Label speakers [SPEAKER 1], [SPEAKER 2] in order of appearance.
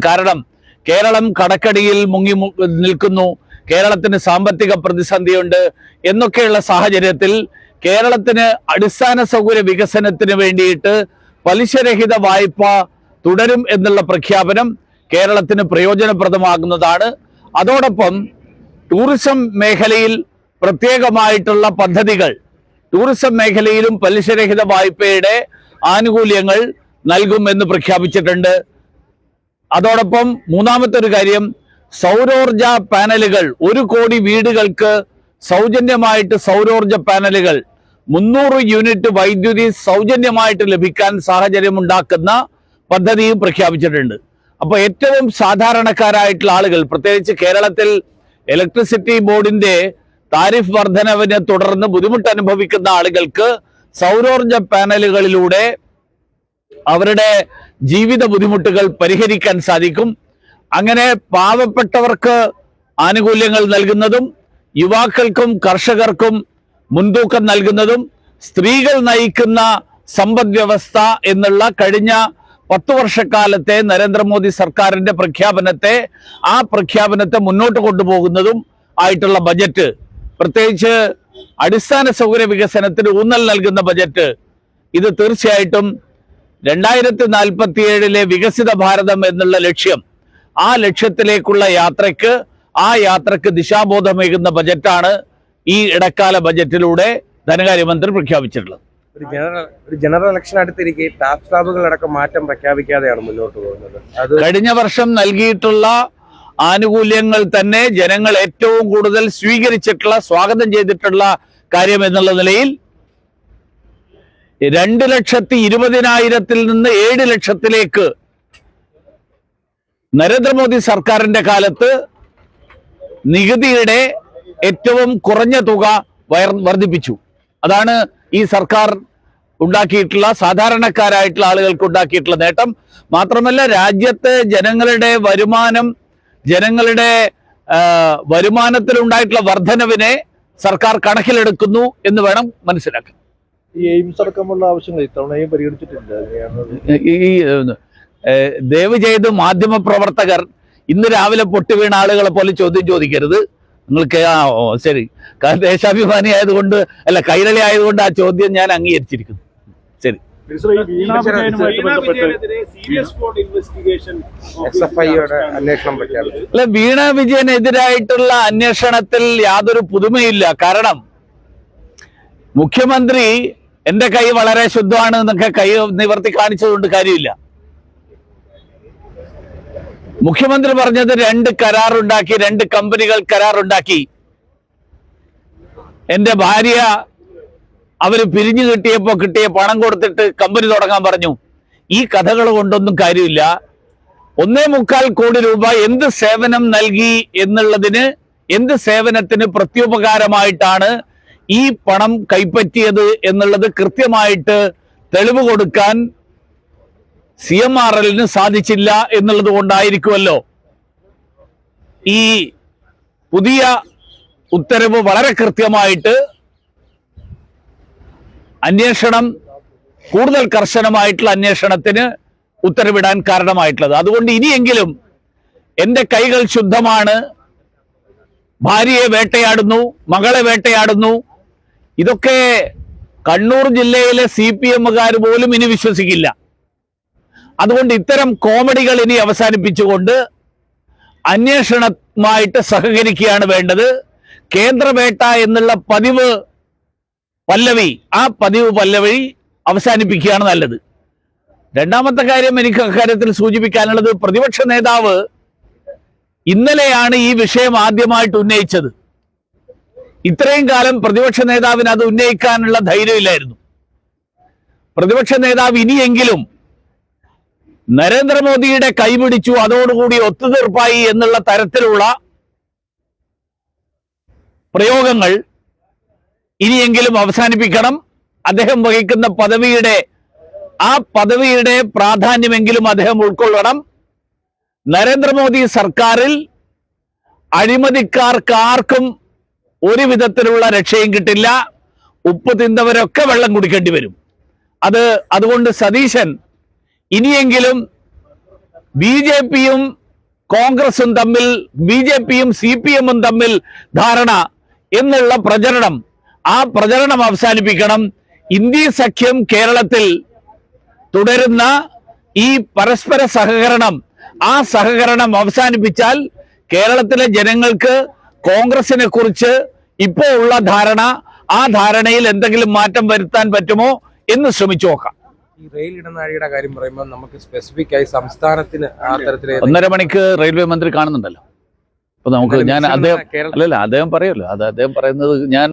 [SPEAKER 1] കാരണം കേരളം കടക്കടിയിൽ മുങ്ങി നിൽക്കുന്നു, കേരളത്തിന് സാമ്പത്തിക പ്രതിസന്ധിയുണ്ട് എന്നൊക്കെയുള്ള സാഹചര്യത്തിൽ കേരളത്തിന് അടിസ്ഥാന സൗകര്യ വികസനത്തിന് വേണ്ടിയിട്ട് പലിശരഹിത വായ്പ തുടരും എന്നുള്ള പ്രഖ്യാപനം കേരളത്തിന് പ്രയോജനപ്രദമാകുന്നതാണ്. അതോടൊപ്പം ടൂറിസം മേഖലയിൽ പ്രത്യേകമായിട്ടുള്ള പദ്ധതികൾ, ടൂറിസം മേഖലയിലും പലിശരഹിത വായ്പയുടെ ആനുകൂല്യങ്ങൾ നൽകുമെന്ന് പ്രഖ്യാപിച്ചിട്ടുണ്ട്. അതോടൊപ്പം മൂന്നാമത്തെ ഒരു കാര്യം, സൗരോർജ പാനലുകൾ 1 കോടി വീടുകൾക്ക് സൗജന്യമായിട്ട് സൗരോർജ പാനലുകൾ 300 യൂണിറ്റ് വൈദ്യുതി സൗജന്യമായിട്ട് ലഭിക്കാൻ സാഹചര്യം ഉണ്ടാക്കുന്ന പദ്ധതിയും പ്രഖ്യാപിച്ചിട്ടുണ്ട്. അപ്പോൾ ഏറ്റവും സാധാരണക്കാരായിട്ടുള്ള ആളുകൾ, പ്രത്യേകിച്ച് കേരളത്തിൽ ഇലക്ട്രിസിറ്റി ബോർഡിന്റെ താരിഫ് വർധനവിനെ തുടർന്ന് ബുദ്ധിമുട്ട് അനുഭവിക്കുന്ന ആളുകൾക്ക് സൗരോർജ പാനലുകളിലൂടെ അവരുടെ ജീവിത ബുദ്ധിമുട്ടുകൾ പരിഹരിക്കാൻ സാധിക്കും. അങ്ങനെ പാവപ്പെട്ടവർക്ക് ആനുകൂല്യങ്ങൾ നൽകുന്നതും യുവാക്കൾക്കും കർഷകർക്കും മുൻതൂക്കം നൽകുന്നതും സ്ത്രീകൾ നയിക്കുന്ന സമ്പദ് വ്യവസ്ഥ എന്നുള്ള കഴിഞ്ഞ 10 വർഷക്കാലത്തെ നരേന്ദ്രമോദി സർക്കാരിന്റെ ആ പ്രഖ്യാപനത്തെ മുന്നോട്ട് കൊണ്ടുപോകുന്നതും ആയിട്ടുള്ള ബജറ്റ്, പ്രത്യേകിച്ച് അടിസ്ഥാന സൗകര്യ വികസനത്തിന് ഊന്നൽ നൽകുന്ന ബജറ്റ്, ഇത് തീർച്ചയായിട്ടും 2047 വികസിത ഭാരതം എന്നുള്ള ലക്ഷ്യം, ആ ലക്ഷ്യത്തിലേക്കുള്ള യാത്രയ്ക്ക് ദിശാബോധമേകുന്ന ബജറ്റാണ് ഈ ഇടക്കാല ബജറ്റിലൂടെ ധനകാര്യമന്ത്രി പ്രഖ്യാപിച്ചിട്ടുള്ളത്.
[SPEAKER 2] ഒരു ജനറൽ ഇലക്ഷൻ അടുത്തിരിക്കെ ടാക്സ് സ്ലാബുകളടക്കം മാറ്റം പ്രഖ്യാപിക്കാതെയാണ് മുന്നോട്ട് പോകുന്നത്. അത്
[SPEAKER 1] കഴിഞ്ഞ വർഷം നൽകിയിട്ടുള്ള ആനുകൂല്യങ്ങൾ തന്നെ ജനങ്ങൾ ഏറ്റവും കൂടുതൽ സ്വീകരിച്ചിട്ടുള്ള, സ്വാഗതം ചെയ്തിട്ടുള്ള കാര്യം എന്നുള്ള നിലയിൽ 2,20,000 നിന്ന് 7 ലക്ഷത്തിലേക്ക് നരേന്ദ്രമോദി സർക്കാരിന്റെ കാലത്ത് നികുതിയുടെ ഏറ്റവും കുറഞ്ഞ തുക വർദ്ധിപ്പിച്ചു. അതാണ് ഈ സർക്കാർ ഉണ്ടാക്കിയിട്ടുള്ള, സാധാരണക്കാരായിട്ടുള്ള ആളുകൾക്ക് ഉണ്ടാക്കിയിട്ടുള്ള നേട്ടം. മാത്രമല്ല, രാജ്യത്തെ ജനങ്ങളുടെ വരുമാനത്തിലുണ്ടായിട്ടുള്ള വർധനവിനെ സർക്കാർ കണക്കിലെടുക്കുന്നു എന്ന് വേണം മനസ്സിലാക്കാൻ.
[SPEAKER 3] ഈ എയിംസ് അടക്കമുള്ള ആവശ്യങ്ങൾ ഇത്തവണയും പരിഗണിച്ചിട്ടില്ല.
[SPEAKER 1] ദയവ് ചെയ്ത് മാധ്യമ പ്രവർത്തകർ ഇന്ന് രാവിലെ പൊട്ടിവീണ ആളുകളെ പോലെ ചോദ്യം ചോദിക്കരുത്. നിങ്ങൾക്ക് ശരി, ദേശാഭിമാനി ആയതുകൊണ്ട്, അല്ല കൈരളി ആയതുകൊണ്ട് ആ ചോദ്യം ഞാൻ അംഗീകരിച്ചിരിക്കുന്നു. ശരി. അല്ല, വീണ വിജയനെതിരായിട്ടുള്ള അന്വേഷണത്തിൽ യാതൊരു പുതുമയില്ല. കാരണം മുഖ്യമന്ത്രി എന്റെ കൈ വളരെ ശുദ്ധമാണ് എന്നൊക്കെ കൈ നിവർത്തി കാണിച്ചതുകൊണ്ട് കാര്യമില്ല. മുഖ്യമന്ത്രി പറഞ്ഞത് 2 കരാറുണ്ടാക്കി, 2 കമ്പനികൾ കരാറുണ്ടാക്കി. എന്റെ ഭാര്യ അവര് പിരിഞ്ഞു കിട്ടിയ പണം കൊടുത്തിട്ട് കമ്പനി തുടങ്ങാൻ പറഞ്ഞു. ഈ കഥകൾ കൊണ്ടൊന്നും കാര്യമില്ല. 1.25 കോടി രൂപ എന്ത് സേവനം നൽകി എന്നുള്ളതിന്, എന്ത് സേവനത്തിന് പ്രത്യുപകാരമായിട്ടാണ് ഈ പണം കൈപ്പറ്റിയത് എന്നുള്ളത് കൃത്യമായിട്ട് തെളിവ് കൊടുക്കാൻ CMRL സാധിച്ചില്ല എന്നുള്ളത് കൊണ്ടായിരിക്കുമല്ലോ ഈ പുതിയ ഉത്തരവ് വളരെ കൃത്യമായിട്ട് അന്വേഷണം, കൂടുതൽ കർശനമായിട്ടുള്ള അന്വേഷണത്തിന് ഉത്തരവിടാൻ കാരണമായിട്ടുള്ളത്. അതുകൊണ്ട് ഇനിയെങ്കിലും എന്റെ കൈകൾ ശുദ്ധമാണ്, ഭാര്യയെ വേട്ടയാടുന്നു, മകളെ വേട്ടയാടുന്നു, ഇതൊക്കെ കണ്ണൂർ ജില്ലയിലെ CPMകാർ പോലും ഇനി വിശ്വസിക്കില്ല. അതുകൊണ്ട് ഇത്തരം കോമഡികൾ ഇനി അവസാനിപ്പിച്ചുകൊണ്ട് അന്വേഷണവുമായിട്ട് സഹകരിക്കുകയാണ് വേണ്ടത്. കേന്ദ്രവേട്ട എന്നുള്ള പതിവ് പല്ലവി അവസാനിപ്പിക്കുകയാണ് നല്ലത്. രണ്ടാമത്തെ കാര്യം എനിക്ക് അക്കാര്യത്തിൽ സൂചിപ്പിക്കാനുള്ളത്, പ്രതിപക്ഷ നേതാവ് ഇന്നലെയാണ് ഈ വിഷയം ആദ്യമായിട്ട് ഉന്നയിച്ചത്. ഇത്രയും കാലം പ്രതിപക്ഷ നേതാവിന് അത് ഉന്നയിക്കാനുള്ള ധൈര്യമില്ലായിരുന്നു. പ്രതിപക്ഷ നേതാവ് ഇനിയെങ്കിലും നരേന്ദ്രമോദിയുടെ കൈപിടിച്ചു, അതോടുകൂടി ഒത്തുതീർപ്പായി എന്നുള്ള തരത്തിലുള്ള പ്രയോഗങ്ങൾ ഇനിയെങ്കിലും അവസാനിപ്പിക്കണം. അദ്ദേഹം വഹിക്കുന്ന പദവിയുടെ പ്രാധാന്യമെങ്കിലും അദ്ദേഹം ഉൾക്കൊള്ളണം. നരേന്ദ്രമോദി സർക്കാരിൽ അഴിമതിക്കാർക്ക് ആർക്കും ഒരു വിധത്തിലുള്ള രക്ഷയും കിട്ടില്ല. ഉപ്പ് തിന്നവരൊക്കെ വെള്ളം കുടിക്കേണ്ടി വരും. അതുകൊണ്ട് സതീശൻ ഇനിയെങ്കിലും BJPയും കോൺഗ്രസും തമ്മിൽ, BJPയും CPM തമ്മിൽ ധാരണ എന്നുള്ള പ്രചരണം, ആ പ്രചരണം അവസാനിപ്പിക്കണം. ഇന്ത്യ സഖ്യം കേരളത്തിൽ തുടരുന്ന ഈ പരസ്പര സഹകരണം, ആ സഹകരണം അവസാനിപ്പിച്ചാൽ കേരളത്തിലെ ജനങ്ങൾക്ക് കോൺഗ്രസിനെ കുറിച്ച് ഇപ്പോൾ ഉള്ള ധാരണ, ആ ധാരണയിൽ എന്തെങ്കിലും മാറ്റം വരുത്താൻ പറ്റുമോ എന്ന് ശ്രമിച്ചു നോക്കാം.
[SPEAKER 2] ഈ റെയിൽ ഇടനാഴിയുടെ കാര്യം പറയുമ്പോൾ നമുക്ക് സ്പെസിഫിക് ആയി സംസ്ഥാനത്തിന് ആ തരത്തിലെ
[SPEAKER 1] 1.5 മണിക്ക് റെയിൽവേ മന്ത്രി കാണുന്നുണ്ടല്ലോ. അപ്പൊ നമുക്ക് അദ്ദേഹം പറയുമല്ലോ, അത് അദ്ദേഹം പറയുന്നത് ഞാൻ